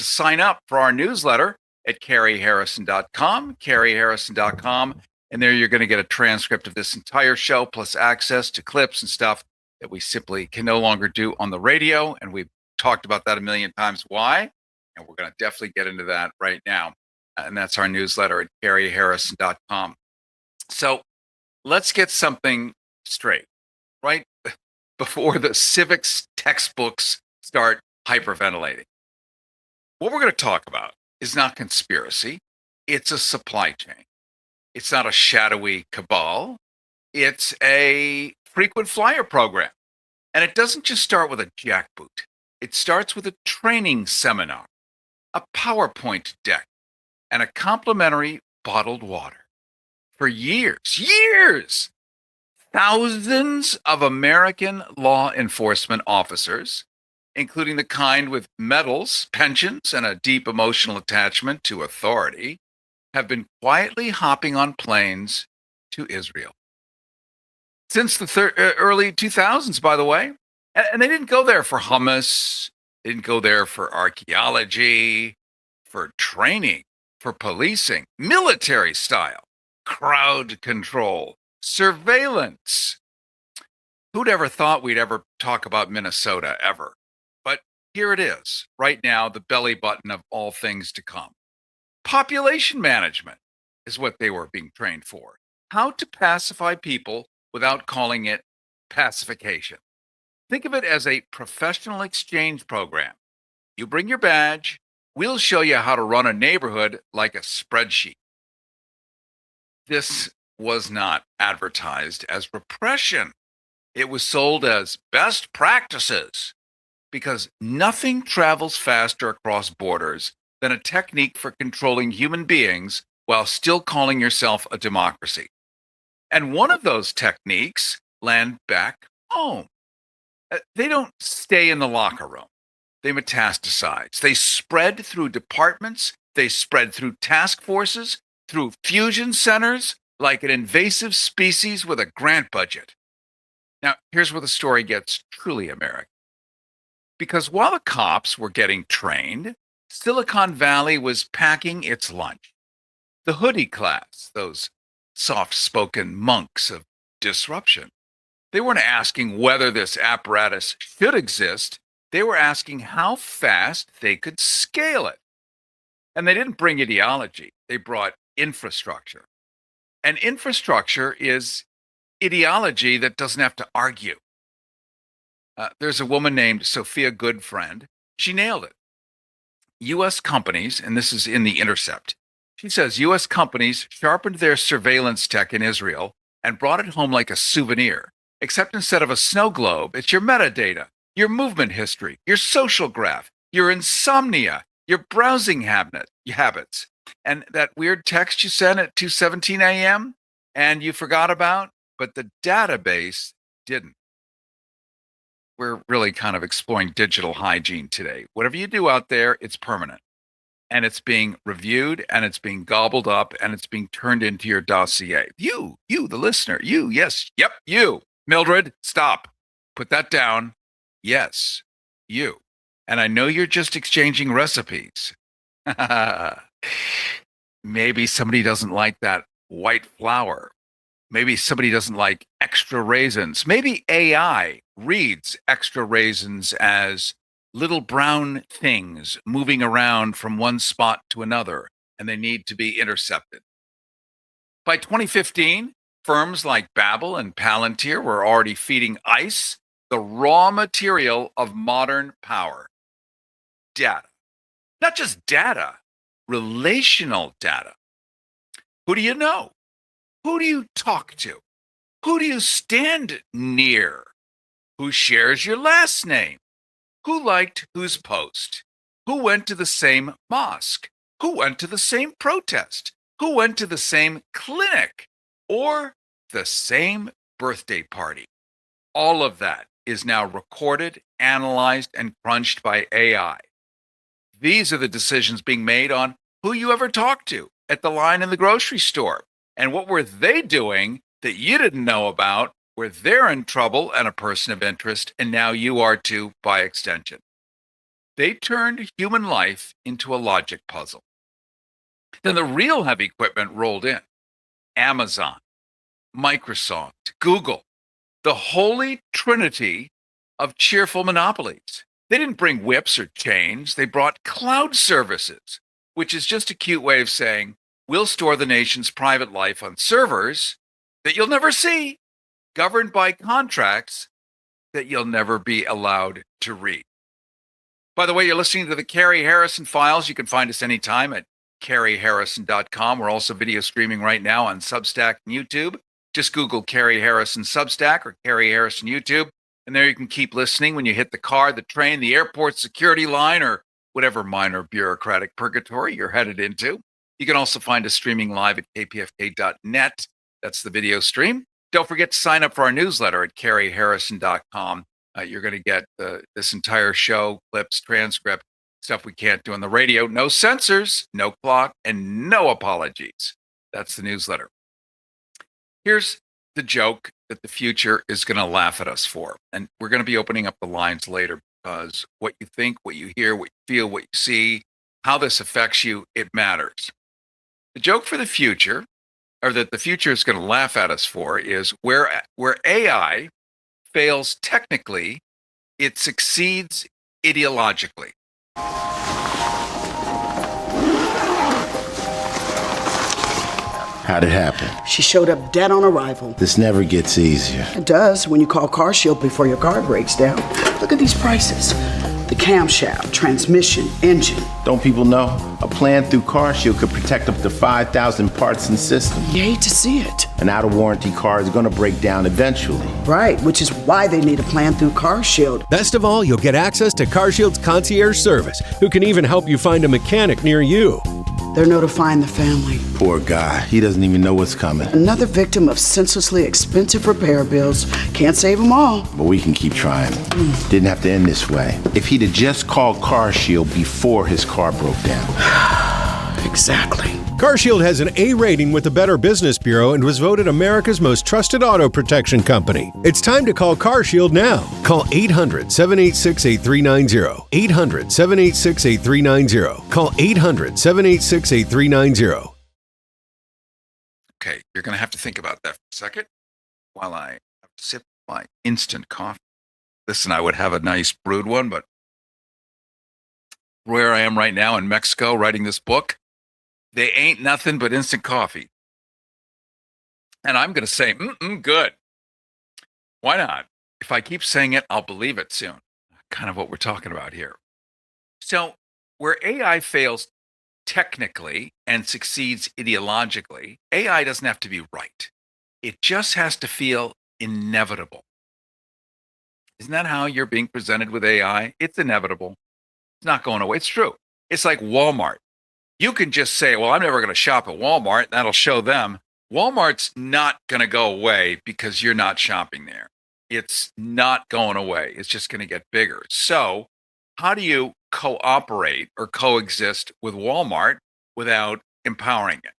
to sign up for our newsletter at carrieharrison.com, and there you're going to get a transcript of this entire show, plus access to clips and stuff that we simply can no longer do on the radio. And we've talked about that a million times. Why? And we're going to definitely get into that right now. And that's our newsletter at carrieharrison.com. So let's get something straight, right? Before the civics textbooks start hyperventilating. What we're going to talk about is not conspiracy. It's a supply chain. It's not a shadowy cabal. It's a frequent flyer program. And it doesn't just start with a jackboot. It starts with a training seminar, a PowerPoint deck, and a complimentary bottled water. For years, thousands of American law enforcement officers, including the kind with medals, pensions, and a deep emotional attachment to authority, have been quietly hopping on planes to Israel. Since the early 2000s, by the way. And they didn't go there for hummus. They didn't go there for archaeology, for training, for policing, military style, crowd control, surveillance. Who'd ever thought we'd ever talk about Minnesota ever? But here it is, right now, the belly button of all things to come. Population management is what they were being trained for. How to pacify people without calling it pacification. Think of it as a professional exchange program. You bring your badge, we'll show you how to run a neighborhood like a spreadsheet. This was not advertised as repression. It was sold as best practices because nothing travels faster across borders than a technique for controlling human beings while still calling yourself a democracy. And one of those techniques land back home. They don't stay in the locker room. They metastasize. They spread through departments. They spread through task forces, through fusion centers, like an invasive species with a grant budget. Now, here's where the story gets truly American. Because while the cops were getting trained, Silicon Valley was packing its lunch. The hoodie class, those soft-spoken monks of disruption. They weren't asking whether this apparatus should exist. They were asking how fast they could scale it. And they didn't bring ideology. They brought infrastructure. And infrastructure is ideology that doesn't have to argue. There's a woman named Sophia Goodfriend. She nailed it. U.S. companies, and this is in The Intercept, she says U.S. companies sharpened their surveillance tech in Israel and brought it home like a souvenir, except instead of a snow globe, it's your metadata, your movement history, your social graph, your insomnia, your browsing habits, and that weird text you sent at 2:17 a.m. and you forgot about, but the database didn't. We're really kind of exploring digital hygiene today. Whatever you do out there, it's permanent. And it's being reviewed, and it's being gobbled up, and it's being turned into your dossier. You, the listener, you, yes, yep, you. Mildred, stop. Put that down. Yes, you. And I know you're just exchanging recipes. Maybe somebody doesn't like that white flour. Maybe somebody doesn't like extra raisins. Maybe AI reads extra raisins as little brown things moving around from one spot to another, and they need to be intercepted. By 2015, firms like Babbel and Palantir were already feeding ICE the raw material of modern power. Data. Not just data, relational data. Who do you know? Who do you talk to? Who do you stand near? Who shares your last name? Who liked whose post? Who went to the same mosque? Who went to the same protest? Who went to the same clinic? Or the same birthday party? All of that is now recorded, analyzed, and crunched by AI. These are the decisions being made on who you ever talked to at the line in the grocery store. And what were they doing that you didn't know about, where they're in trouble and a person of interest, and now you are too by extension. They turned human life into a logic puzzle. Then the real heavy equipment rolled in. Amazon, Microsoft, Google, the holy trinity of cheerful monopolies. They didn't bring whips or chains, they brought cloud services, which is just a cute way of saying we'll store the nation's private life on servers that you'll never see, governed by contracts that you'll never be allowed to read. By the way, you're listening to the Carrie Harrison Files. You can find us anytime at carrieharrison.com. We're also video streaming right now on Substack and YouTube. Just Google Carrie Harrison Substack or Carrie Harrison YouTube. And there you can keep listening when you hit the car, the train, the airport security line, or whatever minor bureaucratic purgatory you're headed into. You can also find us streaming live at kpfk.net. That's the video stream. Don't forget to sign up for our newsletter at carrieharrison.com. You're going to get this entire show, clips, transcript, stuff we can't do on the radio. No censors, no clock, and no apologies. That's the newsletter. Here's the joke that the future is going to laugh at us for. And we're going to be opening up the lines later because what you think, what you hear, what you feel, what you see, how this affects you, it matters. The joke for the future, or that the future is going to laugh at us for, is where AI fails technically, it succeeds ideologically. How'd it happen? She showed up dead on arrival. This never gets easier. It does when you call CarShield before your car breaks down. Look at these prices. The camshaft, transmission, engine. Don't people know? A plan through CarShield could protect up to 5,000 parts and systems. You hate to see it. An out-of-warranty car is going to break down eventually. Right, which is why they need a plan through CarShield. Best of all, you'll get access to CarShield's concierge service, who can even help you find a mechanic near you. They're notifying the family. Poor guy. He doesn't even know what's coming. Another victim of senselessly expensive repair bills. Can't save them all. But we can keep trying. Didn't have to end this way. If he'd have just called CarShield before his car broke down. Exactly. CarShield has an A rating with the Better Business Bureau and was voted America's most trusted auto protection company. It's time to call CarShield now. Call 800-786-8390. 800-786-8390. Call 800-786-8390. Okay, you're going to have to think about that for a second while I sip my instant coffee. Listen, I would have a nice brewed one, but where I am right now in Mexico writing this book, they ain't nothing but instant coffee. And I'm going to say, good. Why not? If I keep saying it, I'll believe it soon. Kind of what we're talking about here. So where AI fails technically and succeeds ideologically, AI doesn't have to be right. It just has to feel inevitable. Isn't that how you're being presented with AI? It's inevitable. It's not going away. It's true. It's like Walmart. You can just say, well, I'm never going to shop at Walmart. That'll show them. Walmart's not going to go away because you're not shopping there. It's not going away. It's just going to get bigger. So how do you cooperate or coexist with Walmart without empowering it,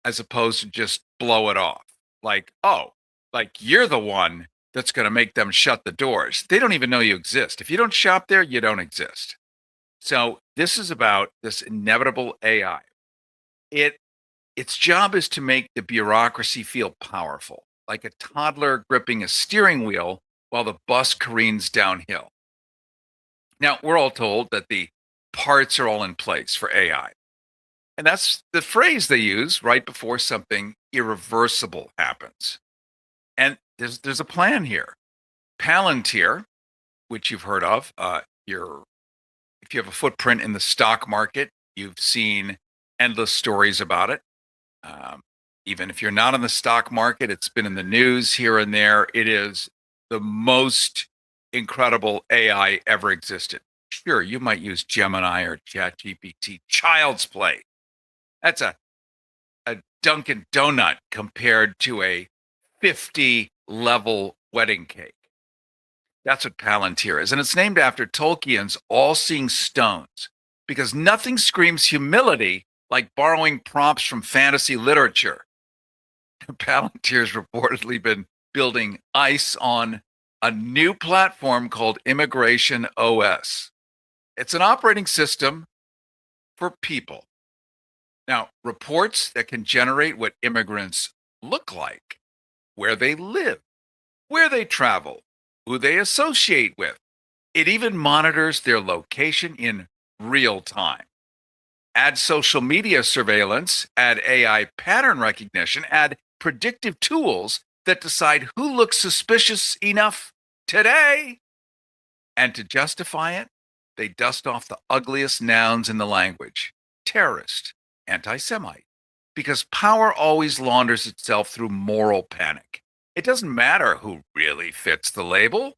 as opposed to just blow it off? Like, oh, like you're the one that's going to make them shut the doors. They don't even know you exist. If you don't shop there, you don't exist. So this is about this inevitable AI. Its job is to make the bureaucracy feel powerful, like a toddler gripping a steering wheel while the bus careens downhill. Now, we're all told that the parts are all in place for AI. And that's the phrase they use right before something irreversible happens. And there's a plan here. Palantir, which you've heard of, if you have a footprint in the stock market, you've seen endless stories about it. Even if you're not in the stock market, it's been in the news here and there. It is the most incredible AI ever existed. Sure, you might use Gemini or ChatGPT. Child's play. That's a Dunkin' Donut compared to a 50-level wedding cake. That's what Palantir is. And it's named after Tolkien's all-seeing stones, because nothing screams humility like borrowing prompts from fantasy literature. Palantir's reportedly been building ICE on a new platform called Immigration OS. It's an operating system for people. Now, reports that can generate what immigrants look like, where they live, where they travel, who they associate with. It even monitors their location in real time. Add social media surveillance, add AI pattern recognition, add predictive tools that decide who looks suspicious enough today. And to justify it, they dust off the ugliest nouns in the language: terrorist, anti Semite, because power always launders itself through moral panic. It doesn't matter who really fits the label.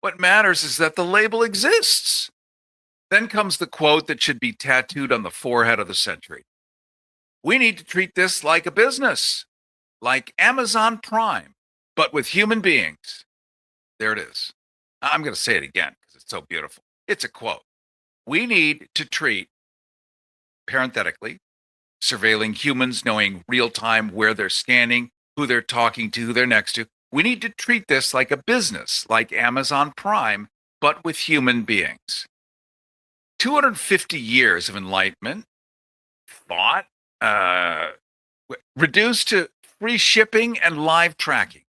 What matters is that the label exists. Then comes the quote that should be tattooed on the forehead of the century: "We need to treat this like a business, like Amazon Prime, but with human beings." There it is. I'm going to say it again because it's so beautiful. It's a quote. We need to treat, parenthetically, surveilling humans, knowing real time where they're standing, who they're talking to, who they're next to. We need to treat this like a business, like Amazon Prime, but with human beings. 250 years of enlightenment, thought, reduced to free shipping and live tracking.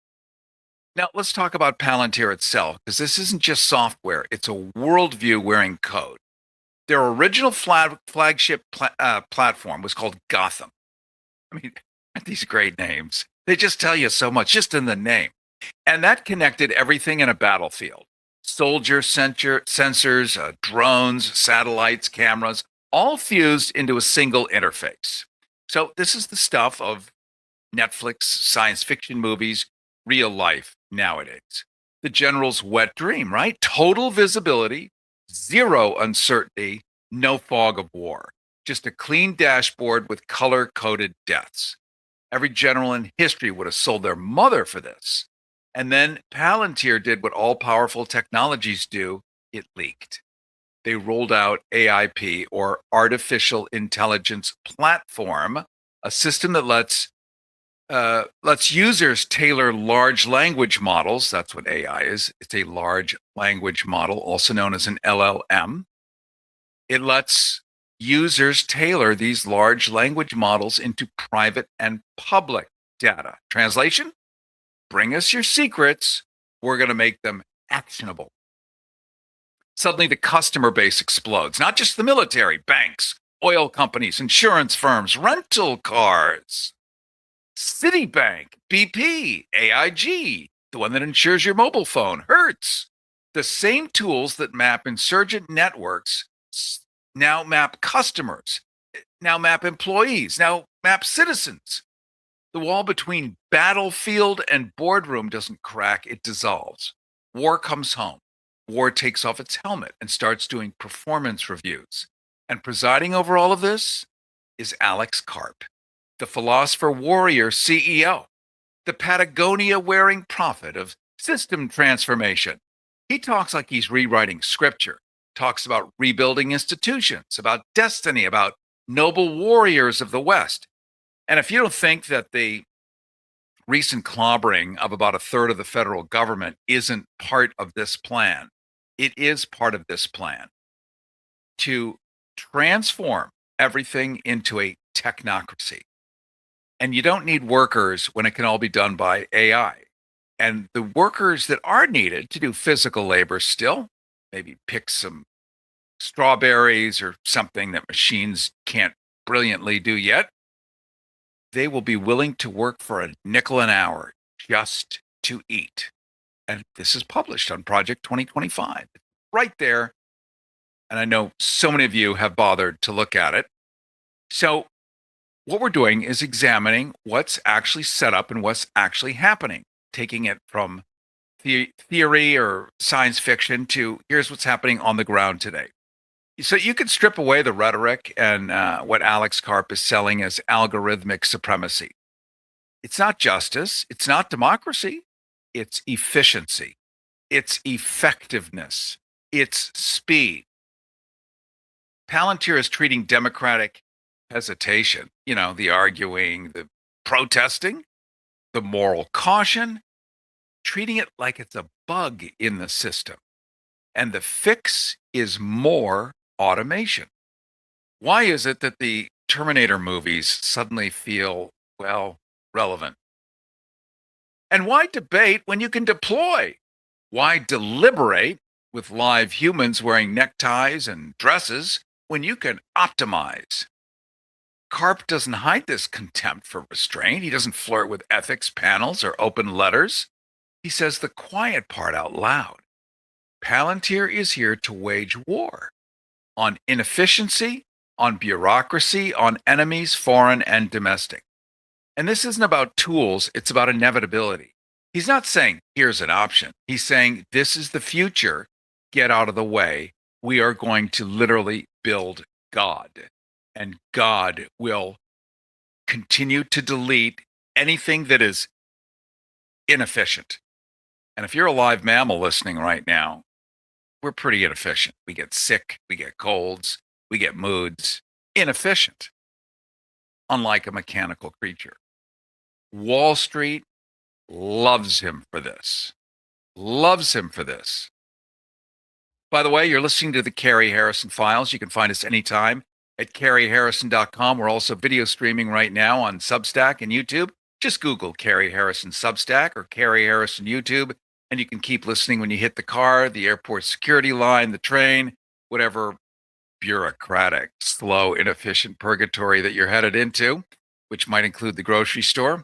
Now, let's talk about Palantir itself, because this isn't just software, it's a worldview wearing code. Their original flagship platform was called Gotham. I mean, these great names. They just tell you so much just in the name. And that connected everything in a battlefield: soldier sensors, drones, satellites, cameras, all fused into a single interface. So, this is the stuff of Netflix, science fiction movies, real life nowadays. The general's wet dream, right? Total visibility, zero uncertainty, no fog of war. Just a clean dashboard with color coded deaths. Every general in history would have sold their mother for this. And then Palantir did what all powerful technologies do: it leaked. They rolled out AIP, or Artificial Intelligence Platform, a system that lets users tailor large language models. That's what AI is. It's a large language model, also known as an LLM. It lets users tailor these large language models into private and public data. Translation: bring us your secrets. We're going to make them actionable. Suddenly, the customer base explodes. Not just the military, banks, oil companies, insurance firms, rental cars. Citibank, BP, AIG, the one that insures your mobile phone, Hertz. The same tools that map insurgent networks now map customers, now map employees, now map citizens. The wall between battlefield and boardroom doesn't crack, it dissolves. War comes home. War takes off its helmet and starts doing performance reviews. And presiding over all of this is Alex Karp, the philosopher warrior CEO, the Patagonia wearing prophet of system transformation. He talks like he's rewriting scripture, talks about rebuilding institutions, about destiny, about noble warriors of the West. And if you don't think that the recent clobbering of about a third of the federal government isn't part of this plan, it is part of this plan to transform everything into a technocracy. And you don't need workers when it can all be done by AI. And the workers that are needed to do physical labor still, maybe pick some strawberries or something that machines can't brilliantly do yet, they will be willing to work for a nickel an hour just to eat. And this is published on Project 2025. Right there. And I know so many of you have bothered to look at it. So what we're doing is examining what's actually set up and what's actually happening, taking it from theory or science fiction to here's what's happening on the ground today. So you could strip away the rhetoric and what Alex Karp is selling as algorithmic supremacy. It's not justice. It's not democracy. It's efficiency. It's effectiveness. It's speed. Palantir is treating democratic hesitation, the arguing, the protesting, the moral caution, treating it like it's a bug in the system. And the fix is more automation. Why is it that the Terminator movies suddenly feel, well, relevant? And why debate when you can deploy? Why deliberate with live humans wearing neckties and dresses when you can optimize? Karp doesn't hide this contempt for restraint. He doesn't flirt with ethics panels or open letters. He says the quiet part out loud. Palantir is here to wage war on inefficiency, on bureaucracy, on enemies, foreign and domestic. And this isn't about tools, it's about inevitability. He's not saying, here's an option. He's saying, this is the future. Get out of the way. We are going to literally build God. And God will continue to delete anything that is inefficient. And if you're a live mammal listening right now, we're pretty inefficient. We get sick, we get colds, we get moods. Inefficient, unlike a mechanical creature. Wall Street loves him for this. Loves him for this. By the way, you're listening to the Carrie Harrison Files. You can find us anytime at carrieharrison.com. We're also video streaming right now on Substack and YouTube. Just Google Carrie Harrison Substack or Carrie Harrison YouTube, and you can keep listening when you hit the car, the airport security line, the train, whatever bureaucratic, slow, inefficient purgatory that you're headed into, which might include the grocery store.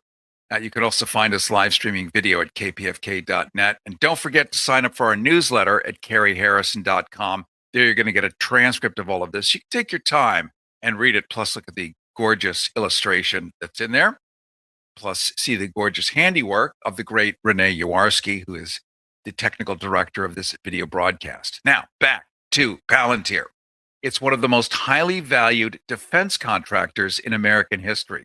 You can also find us live streaming video at kpfk.net. And don't forget to sign up for our newsletter at carrieharrison.com. There you're going to get a transcript of all of this. You can take your time and read it, plus look at the gorgeous illustration that's in there, plus see the gorgeous handiwork of the great Renee Yawarski, who is the technical director of this video broadcast. Now, back to Palantir. It's one of the most highly valued defense contractors in American history.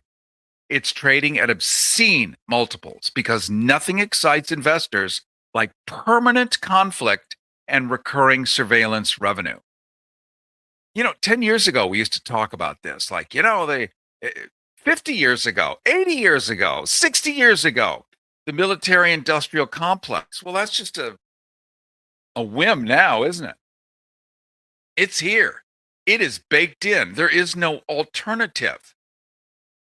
It's trading at obscene multiples because nothing excites investors like permanent conflict and recurring surveillance revenue. 10 years ago, we used to talk about this. 50 years ago, 80 years ago, 60 years ago, the military industrial complex. Well, that's just a whim now, isn't it? It's here. It is baked in. There is no alternative.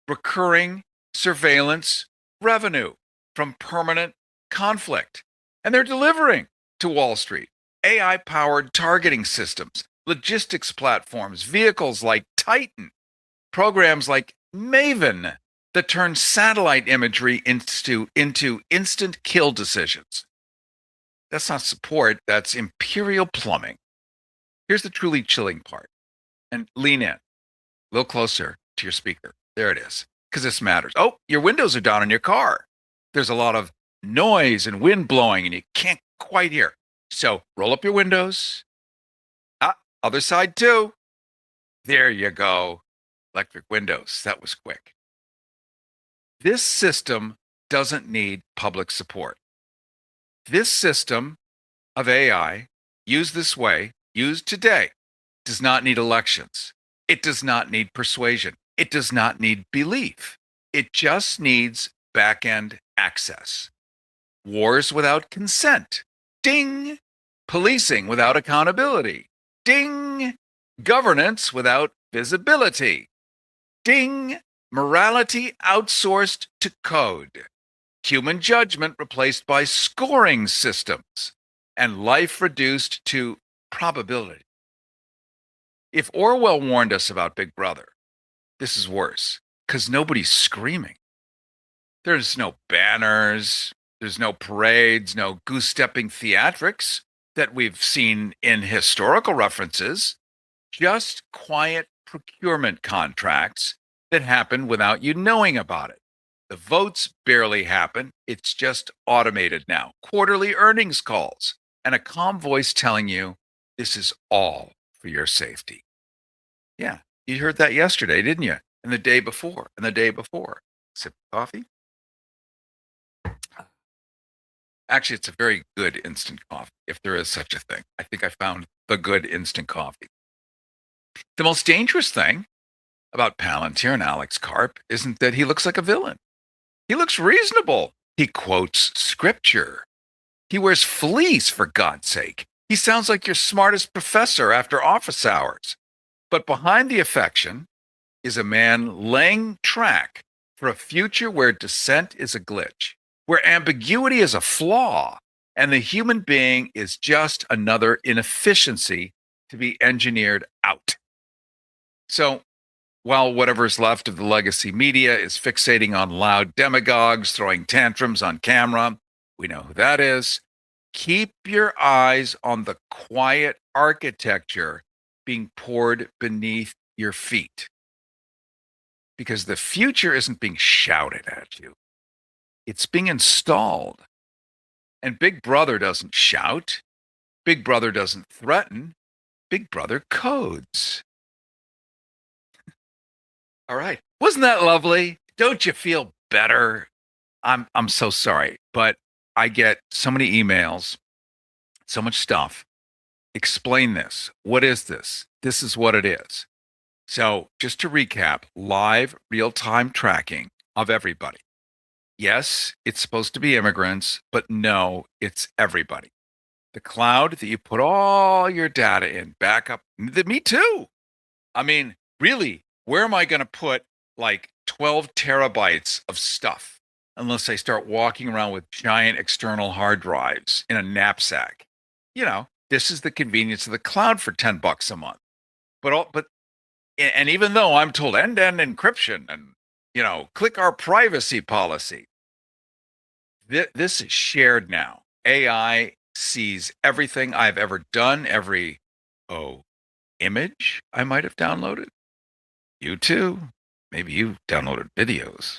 Recurring surveillance revenue from permanent conflict. And they're delivering to Wall Street. AI-powered targeting systems, logistics platforms, vehicles like Titan, programs like Maven that turn satellite imagery into instant kill decisions. That's not support, that's imperial plumbing. Here's the truly chilling part. And lean in a little closer to your speaker. There it is, because this matters. Oh, your windows are down in your car. There's a lot of noise and wind blowing, and you can't quite hear. So roll up your windows. Other side too. There you go. Electric windows. That was quick. This system doesn't need public support. This system of AI, used this way, used today, does not need elections. It does not need persuasion. It does not need belief. It just needs back-end access. Wars without consent. Ding. Policing without accountability. Ding. Governance without visibility. Ding. Morality outsourced to code. Human judgment replaced by scoring systems. And life reduced to probability. If Orwell warned us about Big Brother, this is worse, because nobody's screaming. There's no banners, there's no parades, no goose-stepping theatrics that we've seen in historical references, just quiet procurement contracts that happen without you knowing about it. The votes barely happen, it's just automated now. Quarterly earnings calls, and a calm voice telling you this is all for your safety. Yeah, you heard that yesterday, didn't you? And the day before, and the day before. Sip of coffee. Actually, it's a very good instant coffee, if there is such a thing. I think I found the good instant coffee. The most dangerous thing about Palantir and Alex Karp isn't that he looks like a villain. He looks reasonable. He quotes scripture. He wears fleece, for God's sake. He sounds like your smartest professor after office hours. But behind the affection is a man laying track for a future where dissent is a glitch, where ambiguity is a flaw, and the human being is just another inefficiency to be engineered out. So, while whatever's left of the legacy media is fixating on loud demagogues throwing tantrums on camera, we know who that is. Keep your eyes on the quiet architecture being poured beneath your feet. Because the future isn't being shouted at you, it's being installed. And Big Brother doesn't shout, Big Brother doesn't threaten, Big Brother codes. All right. Wasn't that lovely? Don't you feel better? I'm so sorry, but I get so many emails, so much stuff. Explain this. What is this? This is what it is. So, just to recap, live real-time tracking of everybody. Yes, it's supposed to be immigrants, but no, it's everybody. The cloud that you put all your data in, backup, me too. I mean, really, where am I going to put like 12 terabytes of stuff unless I start walking around with giant external hard drives in a knapsack? You know, this is the convenience of the cloud for $10 a month. And even though I'm told end-to-end encryption and, click our privacy policy, this is shared now. AI sees everything I've ever done, every image I might have downloaded. You too. Maybe you downloaded videos.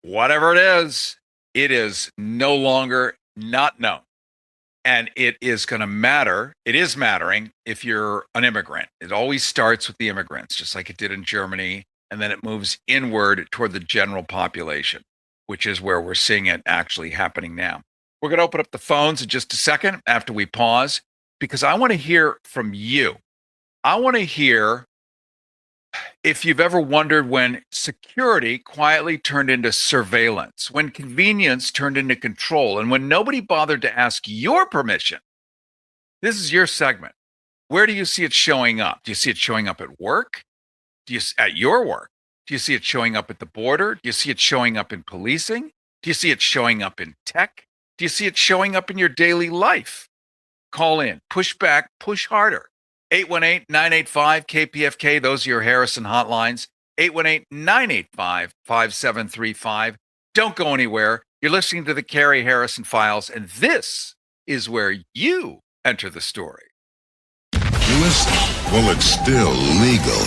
Whatever it is no longer not known. And it is going to matter. It is mattering if you're an immigrant. It always starts with the immigrants, just like it did in Germany. And then it moves inward toward the general population, which is where we're seeing it actually happening now. We're going to open up the phones in just a second after we pause, because I want to hear from you. I want to hear if you've ever wondered when security quietly turned into surveillance, when convenience turned into control, and when nobody bothered to ask your permission. This is your segment. Where do you see it showing up? Do you see it showing up at work? At your work? Do you see it showing up at the border? Do you see it showing up in policing? Do you see it showing up in tech? Do you see it showing up in your daily life? Call in, push back, push harder. 818-985-KPFK. Those are your Harrison hotlines. 818-985-5735. Don't go anywhere. You're listening to the Carrie Harrison Files, and this is where you enter the story. You listen? Well, it's still legal.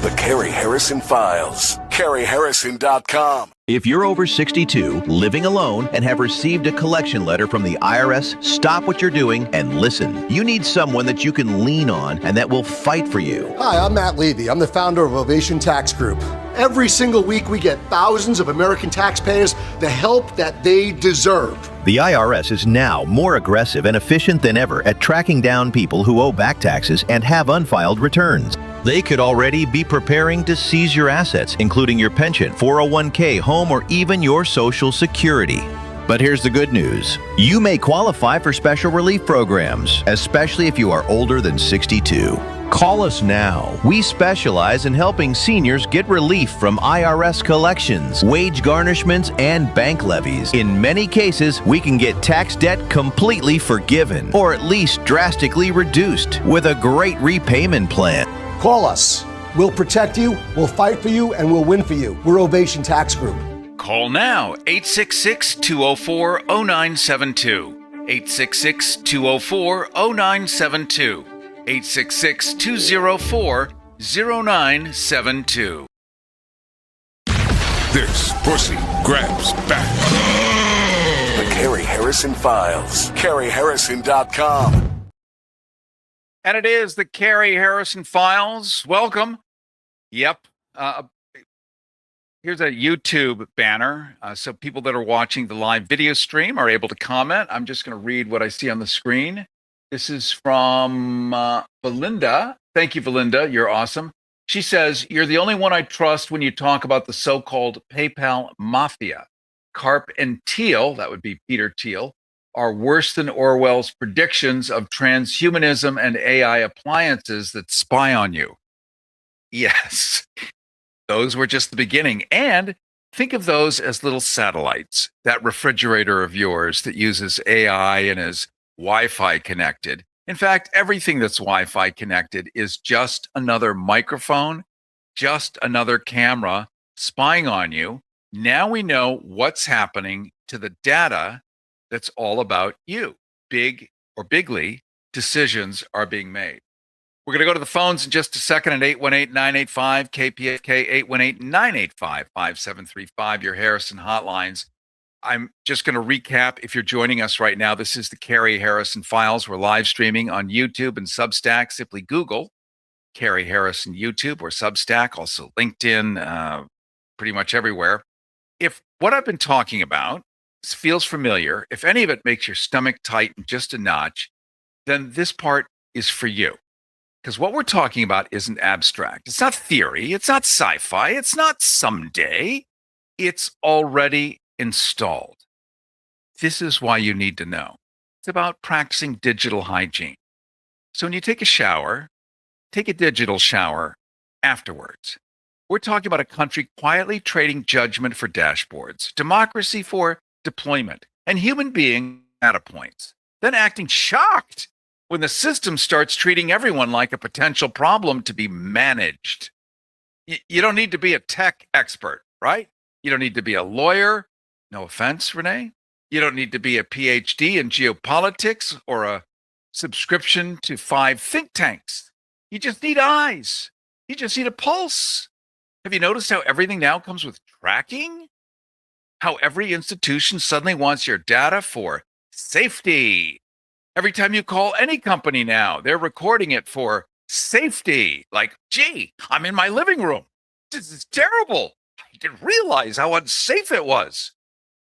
The Carrie Harrison Files. CarrieHarrison.com. If you're over 62, living alone, and have received a collection letter from the IRS, stop what you're doing and listen. You need someone that you can lean on and that will fight for you. Hi, I'm Matt Levy. I'm the founder of Ovation Tax Group. Every single week, we get thousands of American taxpayers the help that they deserve. The IRS is now more aggressive and efficient than ever at tracking down people who owe back taxes and have unfiled returns. They could already be preparing to seize your assets, including your pension, 401k, home, or even your Social Security. But here's the good news. You may qualify for special relief programs, especially if you are older than 62. Call us now. We specialize in helping seniors get relief from IRS collections, wage garnishments, and bank levies. In many cases, we can get tax debt completely forgiven, or at least drastically reduced, with a great repayment plan. Call us. We'll protect you, we'll fight for you, and we'll win for you. We're Ovation Tax Group. Call now, 866-204-0972. 866-204-0972. 866-204-0972. This pussy grabs back. The Carrie Harrison Files. CarrieHarrison.com. And it is the Carrie Harrison Files. Welcome. Yep. Here's a YouTube banner. So people that are watching the live video stream are able to comment. I'm just going to read what I see on the screen. This is from Belinda. Thank you, Belinda. You're awesome. She says, "You're the only one I trust when you talk about the so-called PayPal mafia. Carp and Teal," that would be Peter Thiel, are worse than Orwell's predictions of transhumanism and AI appliances that spy on you. Yes, those were just the beginning. And think of those as little satellites. That refrigerator of yours that uses AI and is Wi Fi connected. In fact, everything that's Wi Fi connected is just another microphone, just another camera spying on you. Now we know what's happening to the data that's all about you. Big or bigly, decisions are being made. We're going to go to the phones in just a second at 818-985-KPFK, 818-985-5735, your Harrison hotlines. I'm just going to recap. If you're joining us right now, this is the Carrie Harrison Files. We're live streaming on YouTube and Substack. Simply Google Carrie Harrison YouTube or Substack, also LinkedIn, pretty much everywhere. If what I've been talking about feels familiar, if any of it makes your stomach tighten just a notch, then this part is for you. Because what we're talking about isn't abstract. It's not theory. It's not sci-fi. It's not someday. It's already installed. This is why you need to know. It's about practicing digital hygiene. So when you take a shower, take a digital shower afterwards. We're talking about a country quietly trading judgment for dashboards, democracy for deployment, and human being data points, then acting shocked when the system starts treating everyone like a potential problem to be managed. You don't need to be a tech expert, right? You don't need to be a lawyer. No offense, Renee. You don't need to be a PhD in geopolitics or a subscription to 5 think tanks. You just need eyes. You just need a pulse. Have you noticed how everything now comes with tracking? How every institution suddenly wants your data for safety. Every time you call any company now, they're recording it for safety. Like, gee, I'm in my living room. This is terrible. I didn't realize how unsafe it was.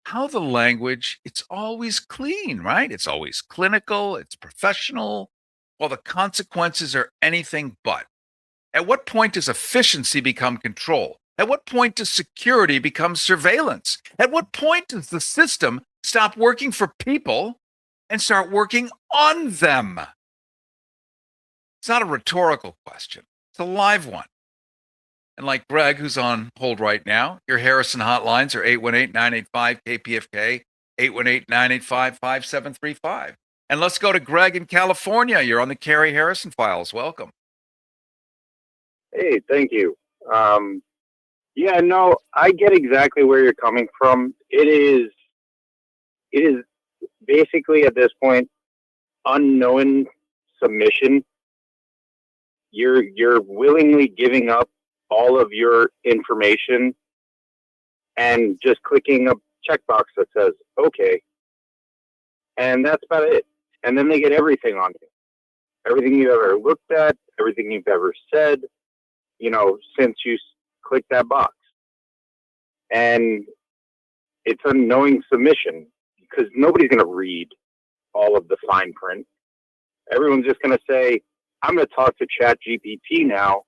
How the language, it's always clean, right? It's always clinical, it's professional, while the consequences are anything but. At what point does efficiency become control? At what point does security become surveillance? At what point does the system stop working for people and start working on them? It's not a rhetorical question. It's a live one. And like Greg, who's on hold right now, your Harrison hotlines are 818-985-KPFK, 818-985-5735. And let's go to Greg in California. You're on the Carrie Harrison Files. Welcome. Hey, thank you. Yeah, no, I get exactly where you're coming from. It is basically at this point unknown submission. You're willingly giving up all of your information and just clicking a checkbox that says okay, and that's about it. And then they get everything on you, everything you've ever looked at, everything you've ever said, since you clicked that box. And it's unknowing submission because nobody's going to read all of the fine print. Everyone's just going to say, I'm going to talk to Chat GPT now.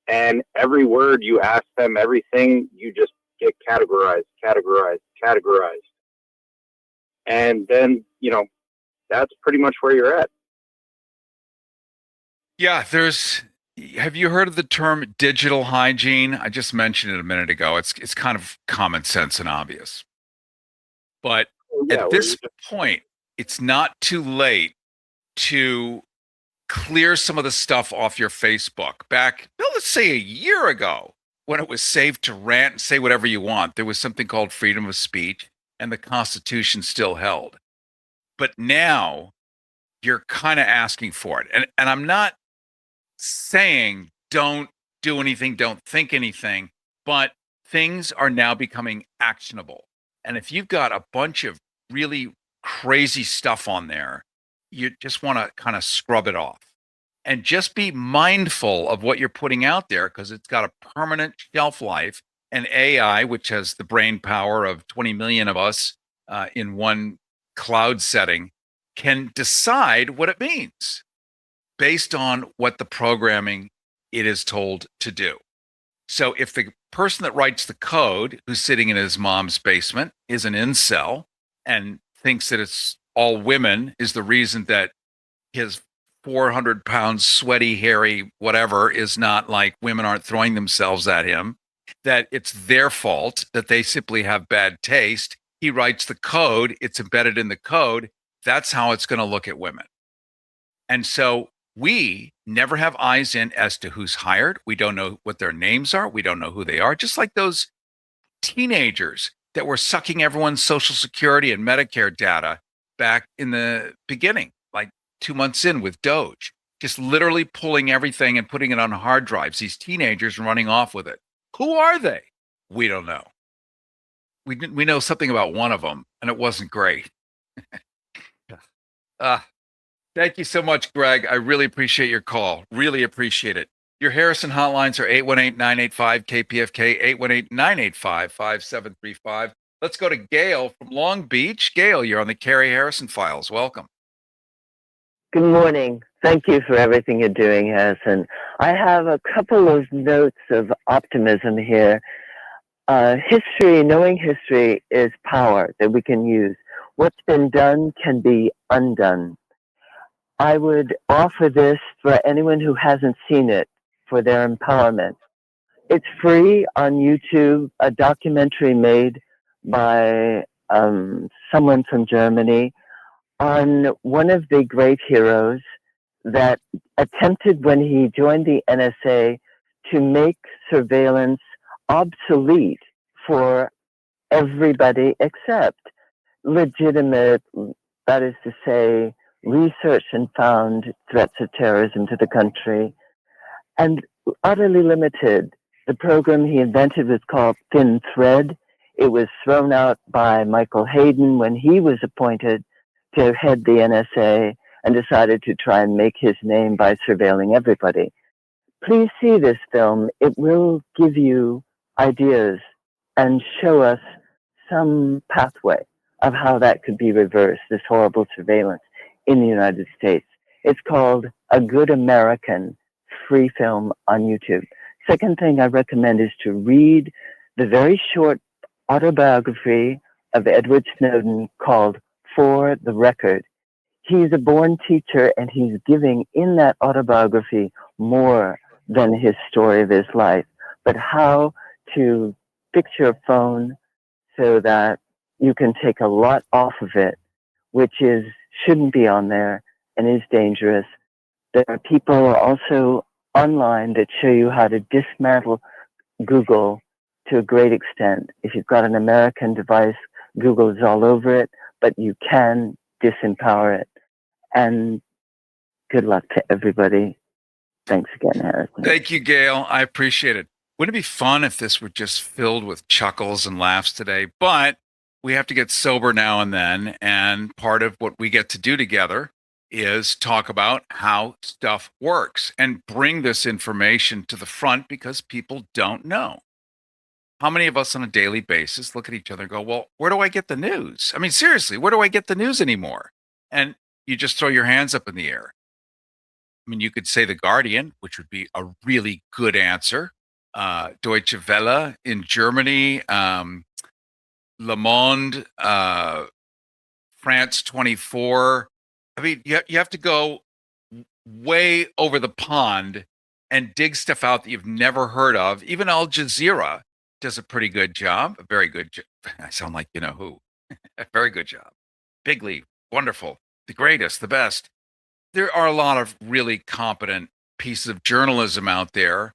And every word you ask them, everything, you just get categorized. And then, that's pretty much where you're at. Yeah, have you heard of the term digital hygiene? I just mentioned it a minute ago. It's kind of common sense and obvious. But at this point, it's not too late to clear some of the stuff off your Facebook. Back, let's say a year ago, when it was safe to rant and say whatever you want, there was something called freedom of speech, and the Constitution still held. But now you're kind of asking for it. And I'm not saying don't do anything, don't think anything, but things are now becoming actionable. And if you've got a bunch of really crazy stuff on there, you just want to kind of scrub it off and just be mindful of what you're putting out there, because it's got a permanent shelf life. And AI, which has the brain power of 20 million of us in one cloud setting, can decide what it means based on what the programming it is told to do. So if the person that writes the code, who's sitting in his mom's basement, is an incel and thinks that it's all women is the reason that his 400-pound sweaty, hairy, whatever is not like women aren't throwing themselves at him, that it's their fault, that they simply have bad taste. He writes the code, it's embedded in the code. That's how it's going to look at women. And so we never have eyes in as to who's hired. We don't know what their names are. We don't know who they are. Just like those teenagers that were sucking everyone's Social Security and Medicare data back in the beginning, like 2 months in with Doge, just literally pulling everything and putting it on hard drives. These teenagers running off with it. Who are they? We don't know. We know something about one of them, and it wasn't great. Thank you so much, Greg. I really appreciate your call. Really appreciate it. Your Harrison hotlines are 818-985-KPFK, 818-985-5735. Let's go to Gail from Long Beach. Gail, you're on the Carrie Harrison Files. Welcome. Good morning. Thank you for everything you're doing, Harrison. I have a couple of notes of optimism here. Knowing history is power that we can use. What's been done can be undone. I would offer this for anyone who hasn't seen it for their empowerment. It's free on YouTube, a documentary made by someone from Germany on one of the great heroes that attempted when he joined the NSA to make surveillance obsolete for everybody except legitimate, that is to say, researched and found threats of terrorism to the country, and utterly limited. The program he invented was called Thin Thread. It was thrown out by Michael Hayden when he was appointed to head the NSA and decided to try and make his name by surveilling everybody. Please see this film. It will give you ideas and show us some pathway of how that could be reversed, this horrible surveillance in the United States. It's called A Good American, free film on YouTube. Second thing I recommend is to read the very short autobiography of Edward Snowden called For the Record. He's a born teacher, and he's giving in that autobiography more than his story of his life, but how to fix your phone so that you can take a lot off of it, which shouldn't be on there and is dangerous. There are people also online that show you how to dismantle Google to a great extent. If you've got an American device, Google is all over it, but you can disempower it. And good luck to everybody. Thanks again, Harrison. Thank you, Gail. I appreciate it. Wouldn't it be fun if this were just filled with chuckles and laughs today? But we have to get sober now and then. And part of what we get to do together is talk about how stuff works and bring this information to the front because people don't know. How many of us on a daily basis look at each other and go, well, where do I get the news? I mean, seriously, where do I get the news anymore? And you just throw your hands up in the air. I mean, you could say The Guardian, which would be a really good answer. Deutsche Welle in Germany, Le Monde, France 24. I mean, you have to go way over the pond and dig stuff out that you've never heard of. Even Al Jazeera does a pretty good job, a very good job. I sound like you know who. A very good job. Big league, wonderful, the greatest, the best. There are a lot of really competent pieces of journalism out there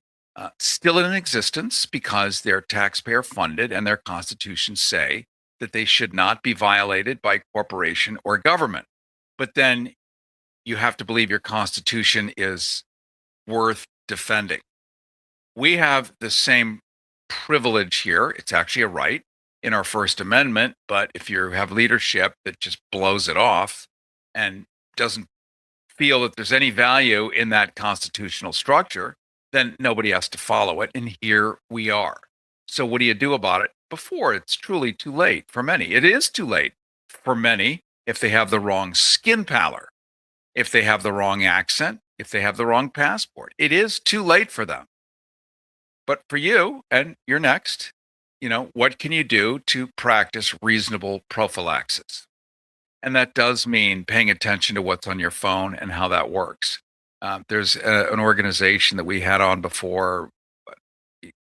still in existence because they're taxpayer funded and their constitutions say that they should not be violated by corporation or government. But then you have to believe your constitution is worth defending. We have the same privilege here. It's actually a right in our First Amendment. But if you have leadership that just blows it off and doesn't feel that there's any value in that constitutional structure, then nobody has to follow it. And here we are. So what do you do about it before it's truly too late for many? It is too late for many if they have the wrong skin pallor, if they have the wrong accent, if they have the wrong passport. It is too late for them. But for you, and you're next, what can you do to practice reasonable prophylaxis? And that does mean paying attention to what's on your phone and how that works. There's an organization that we had on before,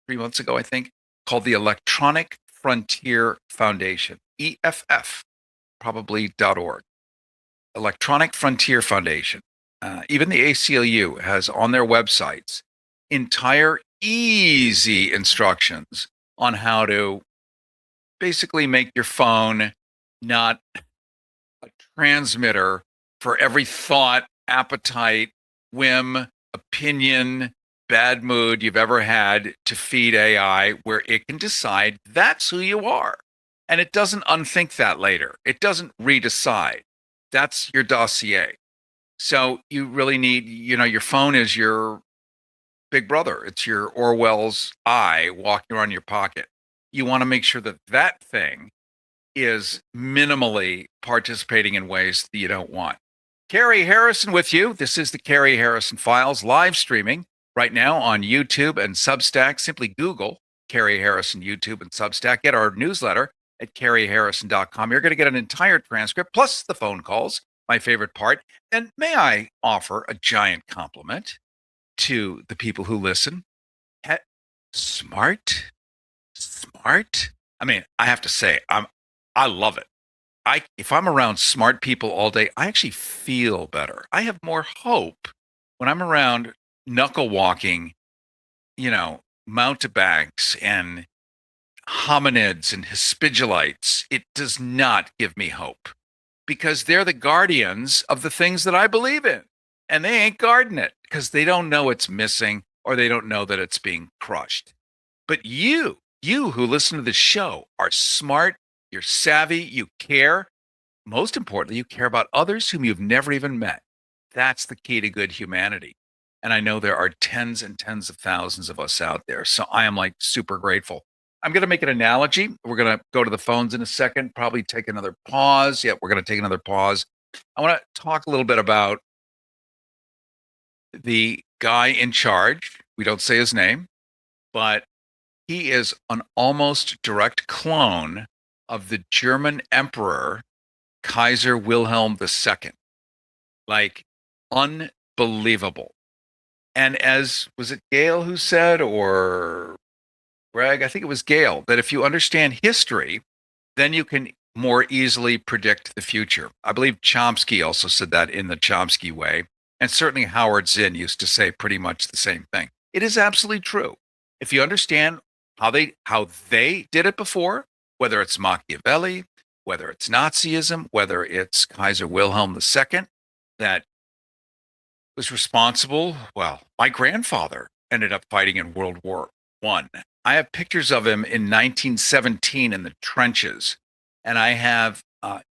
3 months ago, I think, called the Electronic Frontier Foundation, EFF, probably.org. Electronic Frontier Foundation. Even the ACLU has on their websites entire easy instructions on how to basically make your phone not a transmitter for every thought, appetite, whim, opinion, bad mood you've ever had to feed AI, where it can decide that's who you are. And it doesn't unthink that later. It doesn't redecide. That's your dossier. So you really need, your phone is your big brother. It's your Orwell's eye walking around your pocket. You want to make sure that that thing is minimally participating in ways that you don't want. Carrie Harrison with you. This is the Carrie Harrison Files live streaming right now on YouTube and Substack. Simply Google Carrie Harrison YouTube and Substack. Get our newsletter at carrieharrison.com. You're going to get an entire transcript plus the phone calls, my favorite part. And may I offer a giant compliment to the people who listen? Smart. I mean, I have to say, I love it. If I'm around smart people all day, I actually feel better. I have more hope when I'm around knuckle walking, mountebanks and hominids and hispidolites. It does not give me hope because they're the guardians of the things that I believe in, and they ain't guarding it because they don't know it's missing or they don't know that it's being crushed. But you who listen to this show are smart, you're savvy, you care. Most importantly, you care about others whom you've never even met. That's the key to good humanity. And I know there are tens and tens of thousands of us out there. So I am super grateful. I'm going to make an analogy. We're going to go to the phones in a second, probably take another pause. Yeah, we're going to take another pause. I want to talk a little bit about the guy in charge. We don't say his name, but he is an almost direct clone of the German Emperor, Kaiser Wilhelm II. Unbelievable. And was it Gail who said, or Greg, I think it was Gail, that if you understand history, then you can more easily predict the future. I believe Chomsky also said that in the Chomsky way. And certainly Howard Zinn used to say pretty much the same thing. It is absolutely true. If you understand how they did it before, whether it's Machiavelli, whether it's Nazism, whether it's Kaiser Wilhelm II, that was responsible. Well, my grandfather ended up fighting in World War I. I have pictures of him in 1917 in the trenches, and I have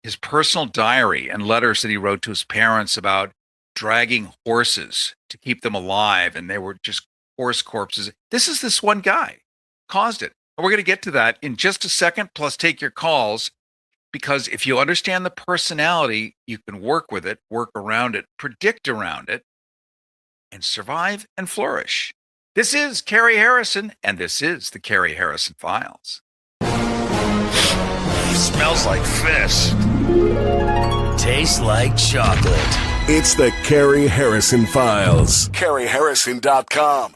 his personal diary and letters that he wrote to his parents about dragging horses to keep them alive, and they were just horse corpses. This one guy caused it. And we're going to get to that in just a second, plus take your calls, because if you understand the personality, you can work with it, work around it, predict around it, and survive and flourish. This is Carrie Harrison, and this is the Carrie Harrison Files. Smells like fish. Tastes like chocolate. It's the Carrie Harrison Files. CarrieHarrison.com.